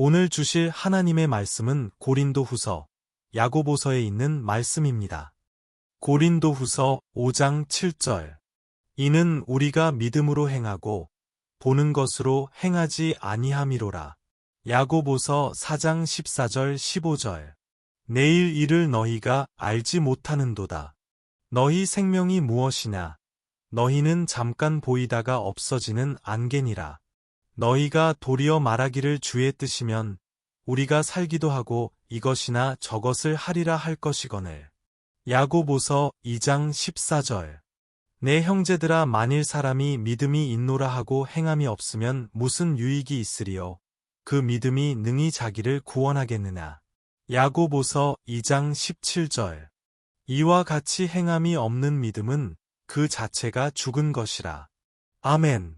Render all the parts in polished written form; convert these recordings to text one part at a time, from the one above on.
오늘 주실 하나님의 말씀은 고린도후서, 야고보서에 있는 말씀입니다. 고린도후서 5장 7절. 이는 우리가 믿음으로 행하고 보는 것으로 행하지 아니함이로라. 야고보서 4장 14절 15절. 내일 일을 너희가 알지 못하는도다. 너희 생명이 무엇이냐? 너희는 잠깐 보이다가 없어지는 안개니라. 너희가 도리어 말하기를 주의 뜻이면 우리가 살기도 하고 이것이나 저것을 하리라 할 것이거늘. 야고보서 2장 14절. 내 형제들아, 만일 사람이 믿음이 있노라 하고 행함이 없으면 무슨 유익이 있으리요? 그 믿음이 능히 자기를 구원하겠느냐? 야고보서 2장 17절. 이와 같이 행함이 없는 믿음은 그 자체가 죽은 것이라. 아멘.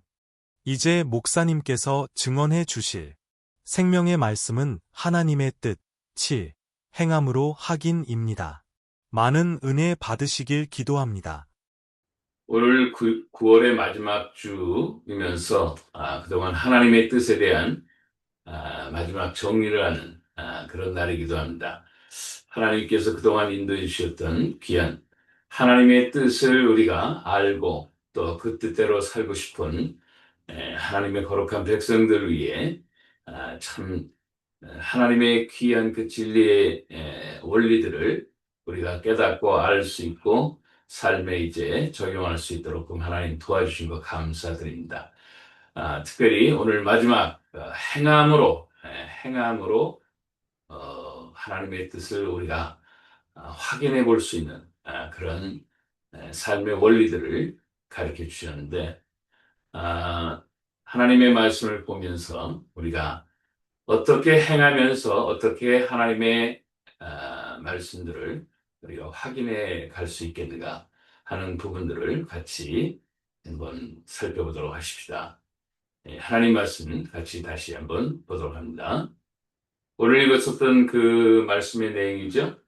이제 목사님께서 증언해 주실 생명의 말씀은 하나님의 뜻, 7, 행함으로 확인입니다. 많은 은혜 받으시길 기도합니다. 오늘 9월의 마지막 주이면서 그동안 하나님의 뜻에 대한 마지막 정리를 하는 그런 날이기도 합니다. 하나님께서 그동안 인도해 주셨던 귀한 하나님의 뜻을 우리가 알고 또 그 뜻대로 살고 싶은 하나님의 거룩한 백성들을 위해 참 하나님의 귀한 그 진리의 원리들을 우리가 깨닫고 알 수 있고 삶에 이제 적용할 수 있도록 하나님 도와주신 것 감사드립니다. 특별히 오늘 마지막 행함으로 하나님의 뜻을 우리가 확인해 볼 수 있는 그런 삶의 원리들을 가르쳐 주셨는데, 하나님의 말씀을 보면서 우리가 어떻게 행하면서 어떻게 하나님의 말씀들을 우리가 확인해 갈 수 있겠는가 하는 부분들을 같이 한번 살펴보도록 하십시다. 하나님 말씀 같이 다시 한번 보도록 합니다. 오늘 읽었었던 그 말씀의 내용이죠.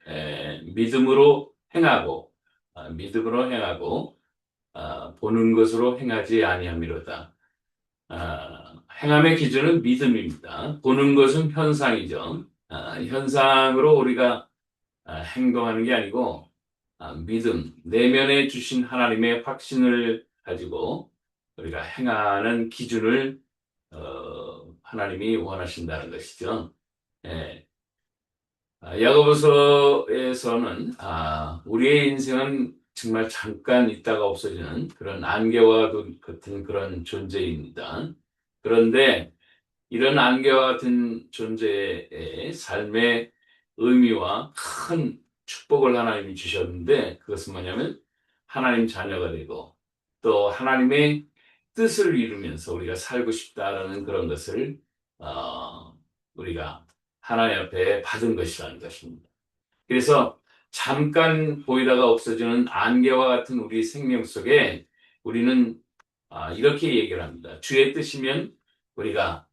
믿음으로 행하고 보는 것으로 행하지 아니함이로다. 행함의 기준은 믿음입니다. 보는 것은 현상이죠. 현상으로 우리가 행동하는 게 아니고 믿음, 내면에 주신 하나님의 확신을 가지고 우리가 행하는 기준을 하나님이 원하신다는 것이죠. 야고보서에서는 우리의 인생은 정말 잠깐 있다가 없어지는 그런 안개와 같은 그런 존재입니다. 그런데 이런 안개와 같은 존재의 삶의 의미와 큰 축복을 하나님이 주셨는데, 그것은 뭐냐면 하나님 자녀가 되고 또 하나님의 뜻을 이루면서 우리가 살고 싶다라는 그런 것을 우리가 하나님 앞에 받은 것이라는 것입니다. 그래서 잠깐 보이다가 없어지는 안개와 같은 우리 생명 속에 우리는 이렇게 얘기를 합니다. 주의 뜻이면 우리가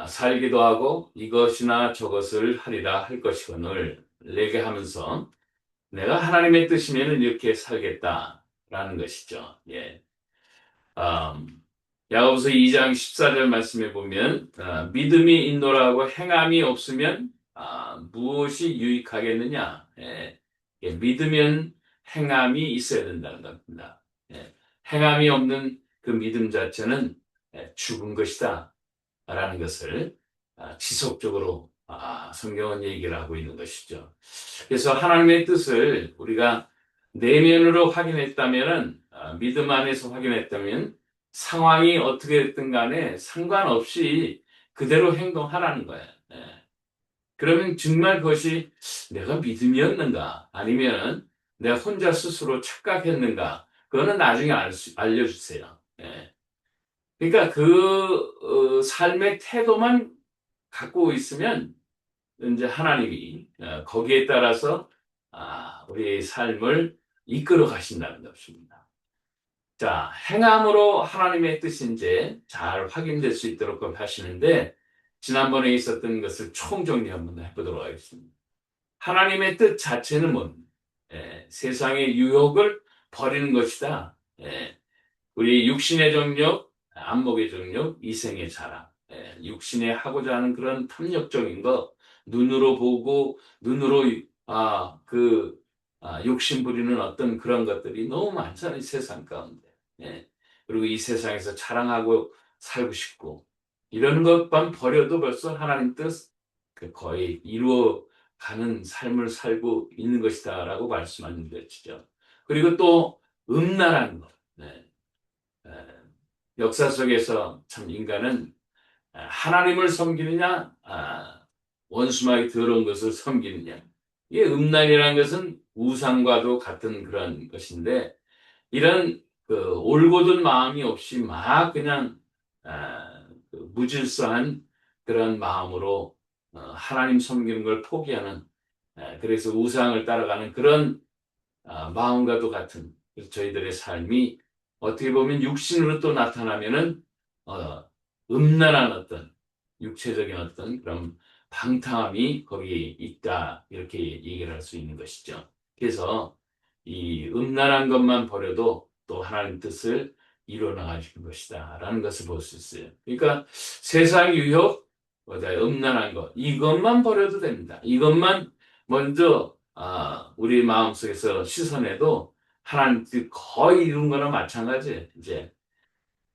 살기도 하고 이것이나 저것을 하리라 할 것이거늘, 내게 하면서 내가 하나님의 뜻이면 이렇게 살겠다라는 것이죠. 야고보서 2장 14절 말씀에 보면 믿음이 있노라고 행함이 없으면 무엇이 유익하겠느냐. 믿으면 행함이 있어야 된다는 겁니다. 행함이 없는 그 믿음 자체는 죽은 것이다 라는 것을 지속적으로 성경은 얘기를 하고 있는 것이죠. 그래서 하나님의 뜻을 우리가 내면으로 확인했다면, 믿음 안에서 확인했다면 상황이 어떻게 됐든 간에 상관없이 그대로 행동하라는 거예요. 그러면 정말 그것이 내가 믿음이었는가 아니면 내가 혼자 스스로 착각했는가, 그거는 나중에 알려주세요. 그러니까 그 삶의 태도만 갖고 있으면 이제 하나님이 거기에 따라서 우리의 삶을 이끌어 가신다는 것입니다. 자, 행함으로 하나님의 뜻이 이제 잘 확인될 수 있도록 하시는데, 지난번에 있었던 것을 총정리 한번 해보도록 하겠습니다. 하나님의 뜻 자체는 뭡니까? 세상의 유혹을 버리는 것이다. 우리 육신의 정욕, 안목의 정욕, 이생의 자랑, 육신에 하고자 하는 그런 탐욕적인 거, 눈으로 보고, 눈으로, 욕심 부리는 어떤 그런 것들이 너무 많잖아요, 이 세상 가운데. 예. 그리고 이 세상에서 자랑하고 살고 싶고, 이런 것만 버려도 벌써 하나님 뜻, 거의 이루어가는 삶을 살고 있는 것이다라고 말씀하는 것이죠. 그리고 또, 음란한 것. 네. 에, 역사 속에서 참 인간은 하나님을 섬기느냐, 원수마귀 더러운 것을 섬기느냐. 이게 음란이라는 것은 우상과도 같은 그런 것인데, 이런 올곧은 마음이 없이 막 그냥 무질서한 그런 마음으로 하나님 섬기는 걸 포기하는, 그래서 우상을 따라가는 그런 마음과도 같은 저희들의 삶이 어떻게 보면 육신으로 또 나타나면은 어, 음란한 어떤 육체적인 어떤 그런 방탕함이 거기에 있다, 이렇게 얘기를 할 수 있는 것이죠. 그래서 이 음란한 것만 버려도 또 하나님 뜻을 이루어 나가실 것이다 라는 것을 볼 수 있어요. 그러니까 세상 유혹, 음란한 것, 이것만 버려도 됩니다. 이것만 먼저 우리 마음속에서 씻어내도 하나님 뜻 거의 이룬 거나 마찬가지예요. 이제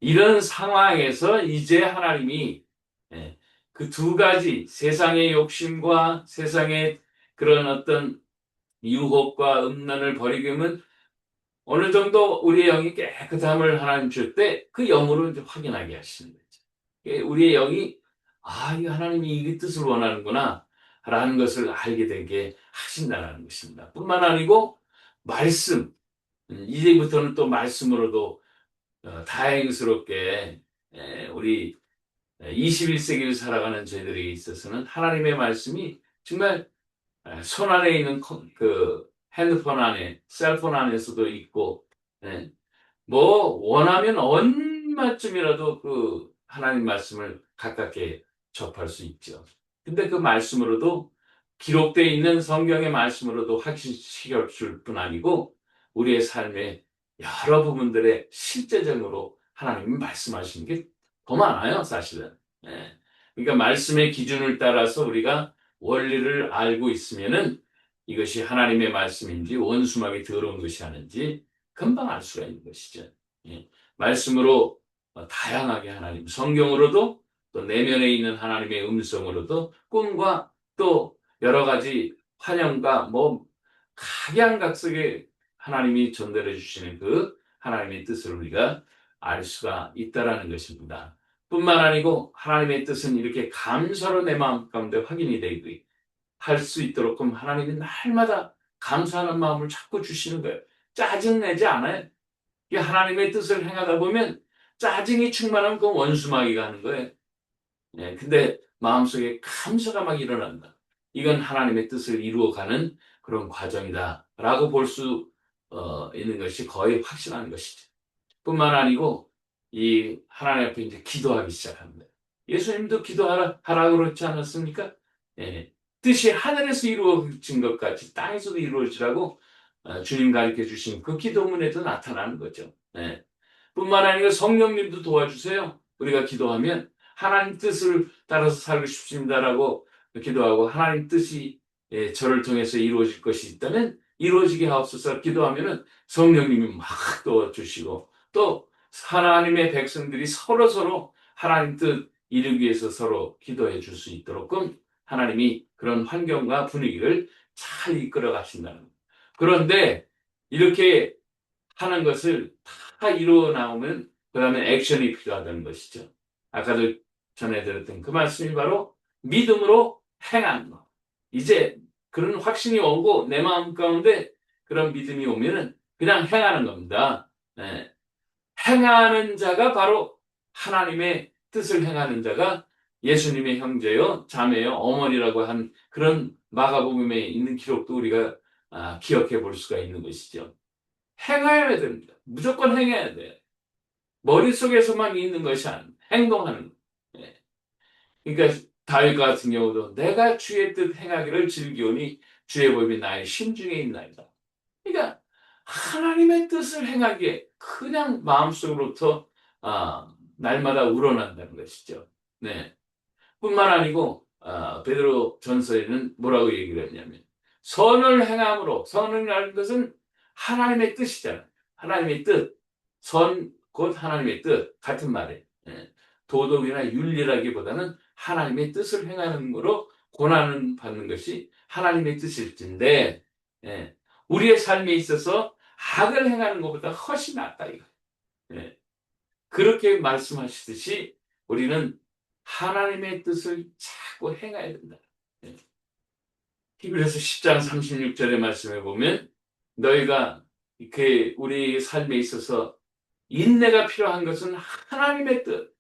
이런 상황에서 이제 하나님이 그 두 가지 세상의 욕심과 세상의 그런 어떤 유혹과 음란을 버리게 하면 어느 정도 우리의 영이 깨끗함을 하나님 줄 때 그 영으로 이제 확인하게 하시는 거죠. 우리의 영이 이 하나님이 이 뜻을 원하는구나 라는 것을 알게 되게 하신다는 것입니다. 뿐만 아니고 말씀, 이제부터는 또 말씀으로도 다행스럽게 우리 21세기를 살아가는 저희들이 있어서는 하나님의 말씀이 정말 손 안에 있는 핸드폰 안에, 셀폰 안에서도 있고, 뭐 원하면 얼마쯤이라도 그 하나님 말씀을 가깝게 접할 수 있죠. 근데 그 말씀으로도 기록되어 있는 성경의 말씀으로도 확신시켜 줄 뿐 아니고 우리의 삶의 여러 부분들에 실제적으로 하나님이 말씀하시는 게 더 많아요, 사실은. 예. 그러니까 말씀의 기준을 따라서 우리가 원리를 알고 있으면은 이것이 하나님의 말씀인지 원수막이 더러운 것이 아닌지 금방 알 수가 있는 것이죠. 예. 말씀으로 다양하게 하나님, 성경으로도 또 내면에 있는 하나님의 음성으로도 꿈과 또 여러 가지 환영과 뭐 각양각색의 하나님이 전달해 주시는 그 하나님의 뜻을 우리가 알 수가 있다라는 것입니다. 뿐만 아니고 하나님의 뜻은 이렇게 감사로 내 마음 가운데 확인이 되고 할 수 있도록 하나님이 날마다 감사하는 마음을 자꾸 주시는 거예요. 짜증내지 않아요. 이 하나님의 뜻을 행하다 보면 짜증이 충만하면 그 원수마귀가 하는 거예요. 근데 마음속에 감사가 막 일어난다. 이건 하나님의 뜻을 이루어가는 그런 과정이다라고 볼 수 있는 것이 거의 확신하는 것이죠. 뿐만 아니고 이 하나님 앞에 이제 기도하기 시작합니다. 예수님도 기도하라고 그렇지 않았습니까? 예. 뜻이 하늘에서 이루어진 것 같이 땅에서도 이루어지라고 주님 가르쳐 주신 그 기도문에도 나타나는 거죠. 예. 뿐만 아니라 성령님도 도와주세요. 우리가 기도하면 하나님 뜻을 따라서 살고 싶습니다라고 기도하고 하나님 뜻이 저를 통해서 이루어질 것이 있다면 이루어지게 하옵소서 기도하면은 성령님이 막 도와주시고 또 하나님의 백성들이 서로서로 하나님 뜻 이루기 위해서 서로 기도해 줄 수 있도록 하나님이 그런 환경과 분위기를 잘 이끌어 가신다는 거예요. 그런데 이렇게 하는 것을 다 이루어 나오면 그 다음에 액션이 필요하다는 것이죠. 아까도 전해드렸던 그 말씀이 바로 믿음으로 행하는 것. 이제 그런 확신이 오고 내 마음 가운데 그런 믿음이 오면은 그냥 행하는 겁니다. 네. 행하는 자가 바로 하나님의 뜻을 행하는 자가 예수님의 형제요, 자매요, 어머니라고 한 그런 마가복음에 있는 기록도 우리가 기억해 볼 수가 있는 것이죠. 행해야 됩니다. 무조건 행해야 돼요. 머릿속에서만 있는 것이 아니고 행동하는 거예요. 그러니까 다윗 같은 경우도 내가 주의 뜻 행하기를 즐기오니 주의 법이 나의 심중에 있나이다. 그러니까 하나님의 뜻을 행하기에 그냥 마음속으로부터 날마다 우러난다는 것이죠. 네. 뿐만 아니고 베드로 전서에는 뭐라고 얘기를 했냐면 선을 행함으로 선이라는 것은 하나님의 뜻이잖아요. 하나님의 뜻. 선 곧 하나님의 뜻 같은 말이에요. 예. 도덕이나 윤리라기보다는 하나님의 뜻을 행하는 거로 고난을 받는 것이 하나님의 뜻일진데 예. 우리의 삶에 있어서 악을 행하는 것보다 훨씬 낫다 이거. 예. 그렇게 말씀하시듯이 우리는 하나님의 뜻을 자꾸 행해야 된다. 예. 히브리서 10장 36절의 말씀에 보면 너희가 우리 삶에 있어서 인내가 필요한 것은 하나님의 뜻,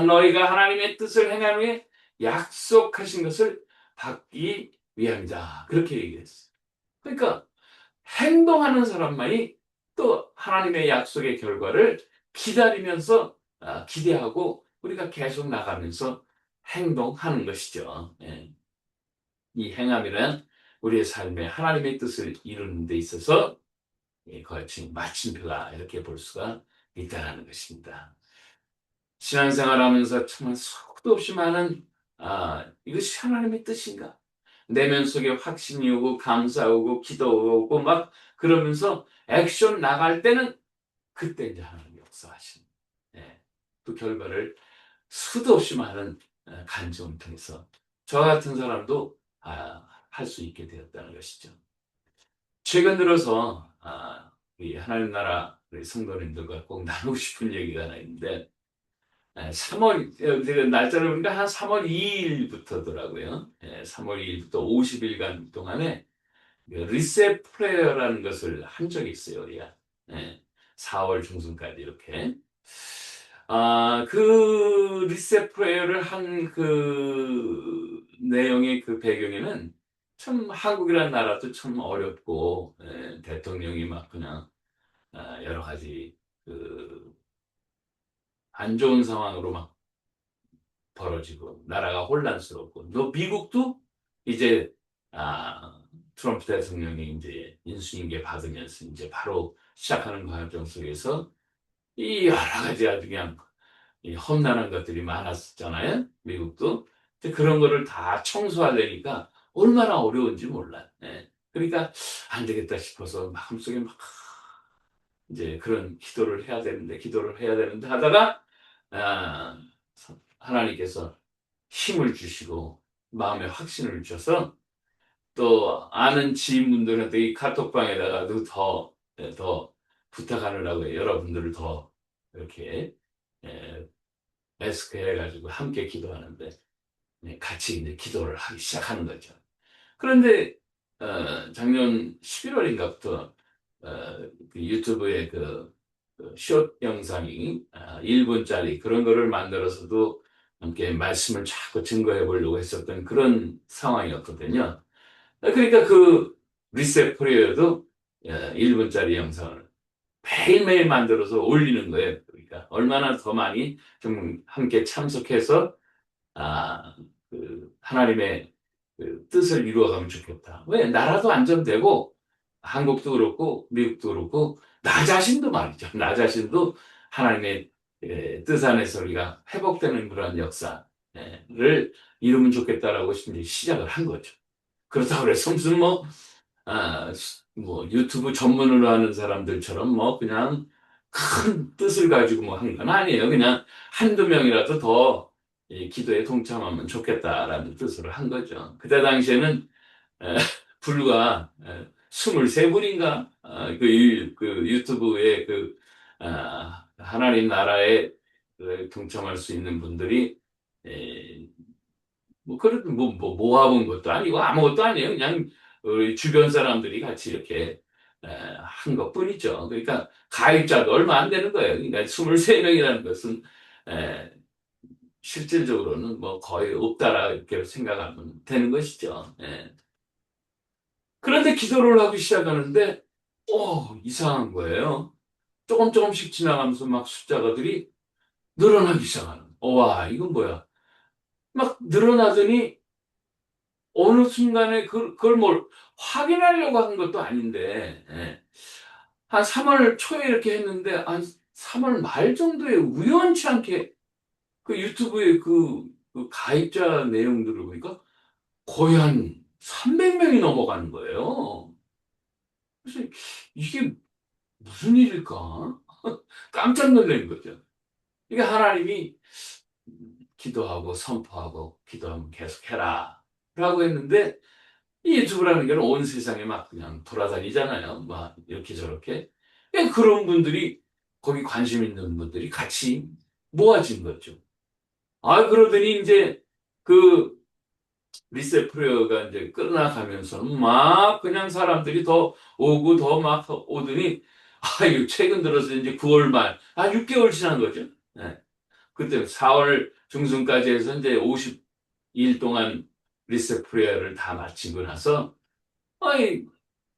너희가 하나님의 뜻을 행한 후에 약속하신 것을 받기 위함이다. 그렇게 얘기했어요. 그러니까 행동하는 사람만이 또 하나님의 약속의 결과를 기다리면서 기대하고 우리가 계속 나가면서 행동하는 것이죠. 예. 이 행함이란 우리의 삶에 하나님의 뜻을 이루는 데 있어서 거친 마침표다 이렇게 볼 수가 있다는 것입니다. 신앙생활하면서 정말 수도 없이 많은 이것이 하나님의 뜻인가? 내면 속에 확신이 오고 감사 오고 기도 오고 막 그러면서 액션 나갈 때는 그때 이제 하나님 역사하시는 그 결과를 수도 없이 많은 간증을 통해서 저 같은 사람도 할 수 있게 되었다는 것이죠. 최근 들어서 우리 하나님 나라 우리 성도님들과 꼭 나누고 싶은 얘기가 하나 있는데 3월 제가 날짜를 보니까 한 3월 2일부터더라고요. 3월 2일부터 50일간 동안에 리셋 프레어라는 것을 한 적이 있어요. 우리가 4월 중순까지 이렇게 그 리셋 프레어를 한 그 내용의 그 배경에는 참 한국이라는 나라도 참 어렵고 대통령이 막 그냥 여러 가지 그 안 좋은 상황으로 막 벌어지고 나라가 혼란스럽고 또 미국도 이제 트럼프 대통령이 이제 인수인계 받으면서 이제 바로 시작하는 과정 속에서 이 여러 가지 아주 그냥 이 험난한 것들이 많았잖아요. 미국도. 근데 그런 거를 다 청소하려니까 얼마나 어려운지 몰라. 예. 그러니까 안 되겠다 싶어서 마음속에 막 이제 그런 기도를 해야 되는데 하다가 아, 하나님께서 힘을 주시고 마음에 확신을 주셔서 또 아는 지인분들한테 이 카톡방에다가도 더 부탁하느라고 여러분들을 더 이렇게 애스크해가지고 함께 기도하는데 같이 이제 기도를 하기 시작하는 거죠. 그런데 작년 11월인가부터 그 유튜브에 그숏 영상이 1분짜리 그런 거를 만들어서도 함께 말씀을 자꾸 증거해 보려고 했었던 그런 상황이었거든요. 그러니까 그 리셋 프레이어도 1분짜리 영상을 매일매일 만들어서 올리는 거예요. 그러니까 얼마나 더 많이 좀 함께 참석해서 아, 하나님의 그 뜻을 이루어가면 좋겠다. 왜? 나라도 안정되고 한국도 그렇고 미국도 그렇고 나 자신도 말이죠. 나 자신도 하나님의 뜻 안에서 우리가 회복되는 그런 역사를 이루면 좋겠다라고 이제 시작을 한 거죠. 그렇다고 해서 무슨 아, 뭐 유튜브 전문으로 하는 사람들처럼 뭐 그냥 큰 뜻을 가지고 뭐 한 건 아니에요. 그냥 한두 명이라도 더 기도에 동참하면 좋겠다라는 뜻으로 한 거죠. 그때 당시에는 에, 불과 23분인가 그 유튜브에 하나님 나라에 동참할 수 있는 분들이 뭐, 그래도 모아본 것도 아니고 아무것도 아니에요. 그냥 우리 주변 사람들이 같이 이렇게 한 것뿐이죠. 그러니까 가입자도 얼마 안 되는 거예요. 그러니까 23명이라는 것은 에, 실질적으로는 뭐 거의 없다라 이렇게 생각하면 되는 것이죠. 예. 그런데 기도를 하기 시작하는데, 이상한 거예요. 조금씩 지나가면서 막 숫자가들이 늘어나기 시작하는. 와, 이건 뭐야. 막 늘어나더니 어느 순간에 그걸 뭘 확인하려고 한 것도 아닌데, 한 3월 초에 이렇게 했는데, 한 3월 말 정도에 우연치 않게 그 유튜브에 그 가입자 내용들을 보니까 거의 한 300명이 넘어가는 거예요. 그래서 이게 무슨 일일까? 깜짝 놀란 거죠. 이게 하나님이 기도하고 선포하고 기도하면 계속해라 라고 했는데, 이 유튜브라는 게 온 세상에 막 그냥 돌아다니잖아요. 막 이렇게 저렇게. 그냥 그런 분들이, 거기 관심 있는 분들이 같이 모아진 거죠. 그러더니 이제 그 리세 프레어가 이제 끝나가면서는 막 그냥 사람들이 더 오고 더 막 오더니, 이거 최근 들어서 이제 9월 말, 6개월 지난 거죠. 네. 그때 4월 중순까지 해서 이제 50일 동안 리세 프레어를 다 마치고 나서, 아니,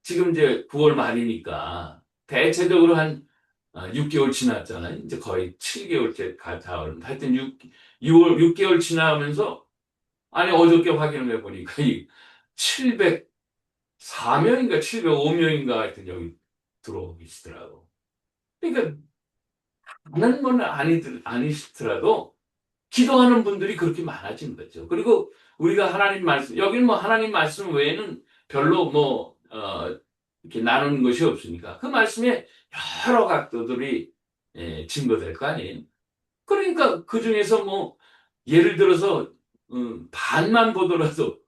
지금 이제 9월 말이니까 대체적으로 한 6개월 지났잖아요. 이제 거의 7개월째 가다. 하여튼 6월 6개월 지나면서, 아니 어저께 확인을 해보니까 이 704명인가 705명인가 하여튼 여기 들어오고 계시더라고. 그러니까 다른 건 아니시더라도 기도하는 분들이 그렇게 많아진 거죠. 그리고 우리가 하나님 말씀, 여기는 뭐 하나님 말씀 외에는 별로 뭐 이렇게 나누는 것이 없으니까 그 말씀에 여러 각도들이 증거될 거 아니에요. 그러니까 그 중에서 뭐 예를 들어서 반만 보더라도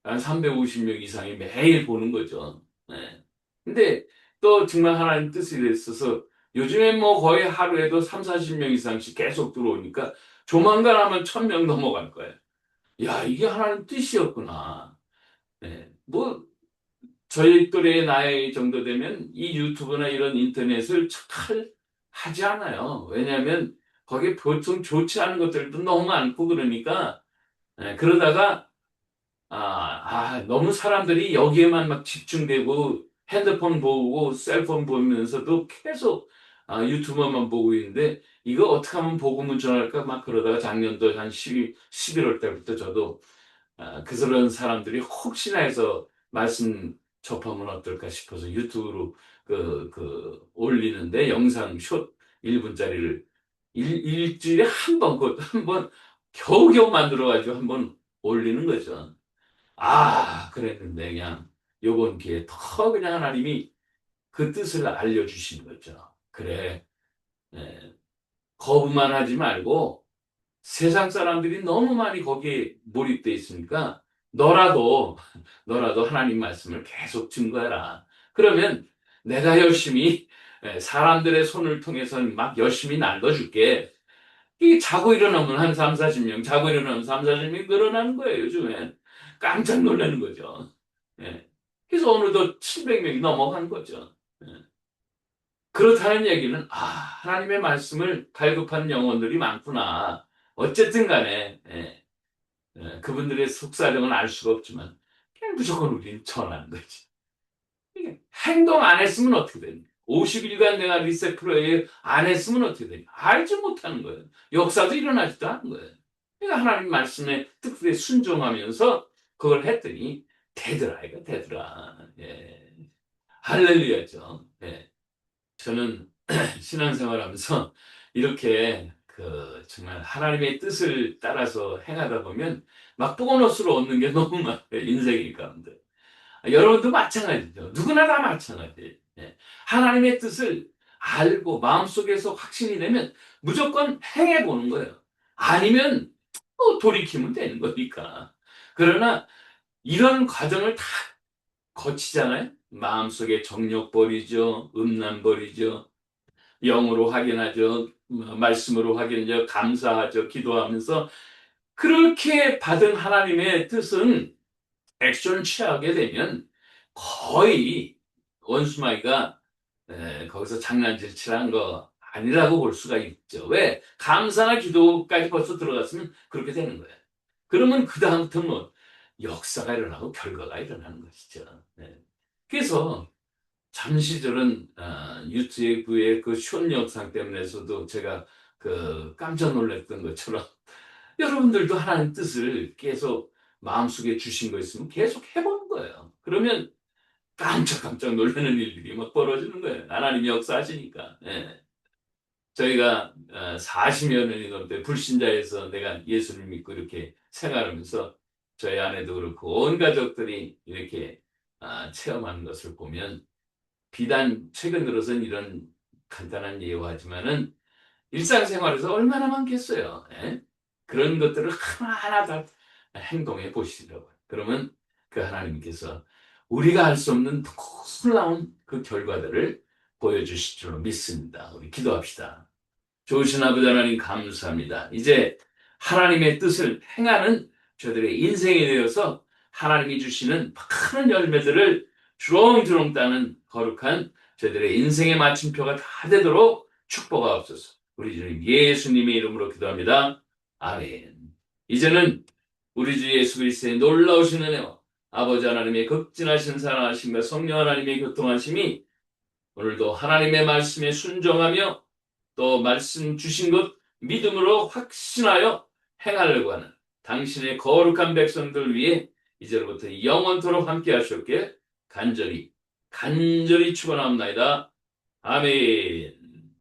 한 350명 이상이 매일 보는 거죠. 네. 근데 또 정말 하나님 뜻이 있어서 요즘에 뭐 거의 하루에도 3, 40명 이상씩 계속 들어오니까 조만간 하면 1000명 넘어갈 거예요. 야, 이게 하나님 뜻이었구나. 네. 뭐 저희 또래의 나이 정도 되면 이 유튜브나 이런 인터넷을 잘 하지 않아요. 왜냐하면 거기에 보통 좋지 않은 것들도 너무 많고 그러니까, 그러다가 너무 사람들이 여기에만 막 집중되고 핸드폰 보고 셀폰 보면서도 계속 유튜브만 보고 있는데, 이거 어떻게 하면 복음을 전할까 막 그러다가 작년도 한 11월 때부터 저도 그런 사람들이 혹시나 해서 말씀 접하면 어떨까 싶어서 유튜브로 올리는데, 영상 숏 1분짜리를 일주일에 한 번, 그것도 한 번 겨우겨우 만들어가지고 한 번 올리는 거죠. 그랬는데 그냥 요번 기회에 더 그냥 하나님이 그 뜻을 알려주신 거죠. 그래, 예, 거부만 하지 말고 세상 사람들이 너무 많이 거기에 몰입돼 있으니까 너라도 너라도 하나님 말씀을 계속 증거해라. 그러면 내가 열심히 사람들의 손을 통해서 막 열심히 날려줄게. 이 자고 일어나면 한 3, 40명, 자고 일어나면 3, 40명이 늘어나는 거예요, 요즘엔. 깜짝 놀라는 거죠. 예. 그래서 어느덧 700명이 넘어간 거죠. 예. 그렇다는 얘기는, 하나님의 말씀을 발급하는 영혼들이 많구나. 어쨌든 간에, 그분들의 속사정은 알 수가 없지만, 그냥 무조건 우리는 전하는 거지. 이게 행동 안 했으면 어떻게 되니? 50일간 내가 리셋 프로에 안 했으면 어떻게 되니? 알지 못하는 거예요. 역사도 일어나지도 않은 거예요. 그러니까 하나님 말씀에 뜻에 순종하면서 그걸 했더니 되더라, 이거 되더라. 예. 할렐루야죠. 예. 저는 신앙생활 하면서 이렇게 정말 하나님의 뜻을 따라서 행하다 보면 막 보너스로 얻는 게 너무 많아요. 인생이 가운데. 여러분도 마찬가지죠. 누구나 다 마찬가지예요. 예. 하나님의 뜻을 알고 마음속에서 확신이 되면 무조건 행해보는 거예요. 아니면 돌이키면 되는 거니까. 그러나 이런 과정을 다 거치잖아요. 마음속에 정욕 버리죠. 음란 버리죠. 영으로 확인하죠. 말씀으로 확인하죠. 감사하죠. 기도하면서 그렇게 받은 하나님의 뜻은 액션 취하게 되면 거의 원수마이가 거기서 장난질칠한 거 아니라고 볼 수가 있죠. 왜? 감사나 기도까지 벌써 들어갔으면 그렇게 되는 거예요. 그러면 그다음부터 뭐 역사가 일어나고 결과가 일어나는 것이죠. 네. 그래서 잠시 저는 유튜브의 그쇼 영상 때문에서도 제가 깜짝 놀랐던 것처럼 여러분들도 하나님 뜻을 계속 마음속에 주신 거 있으면 계속 해보는 거예요. 그러면 깜짝깜짝 놀라는 일들이 막 벌어지는 거예요. 하나님이 역사하시니까. 예. 저희가 40여 년이 넘게 불신자에서 내가 예수를 믿고 이렇게 생활하면서 저희 아내도 그렇고 온 가족들이 이렇게 체험하는 것을 보면 비단 최근 들어서는 이런 간단한 예화지만은 일상생활에서 얼마나 많겠어요. 예? 그런 것들을 하나하나 다 행동해 보시더라고요. 그러면 그 하나님께서 우리가 할 수 없는 놀라운 그 결과들을 보여주실 줄로 믿습니다. 우리 기도합시다. 좋으신 아버지 하나님 감사합니다. 이제 하나님의 뜻을 행하는 저들의 인생이 되어서 하나님이 주시는 많은 열매들을 주렁주렁 따는 거룩한 저들의 인생의 마침표가 다 되도록 축복하옵소서. 우리 주님 예수님의 이름으로 기도합니다. 아멘. 이제는 우리 주 예수 그리스도의 놀라우신 은혜와 아버지 하나님의 극진하신 사랑하심과 성령 하나님의 교통하심이 오늘도 하나님의 말씀에 순종하며 또 말씀 주신 것 믿음으로 확신하여 행하려고 하는 당신의 거룩한 백성들 위해 이제로부터 영원토록 함께 하셨기에 간절히 축원합니다. 아멘.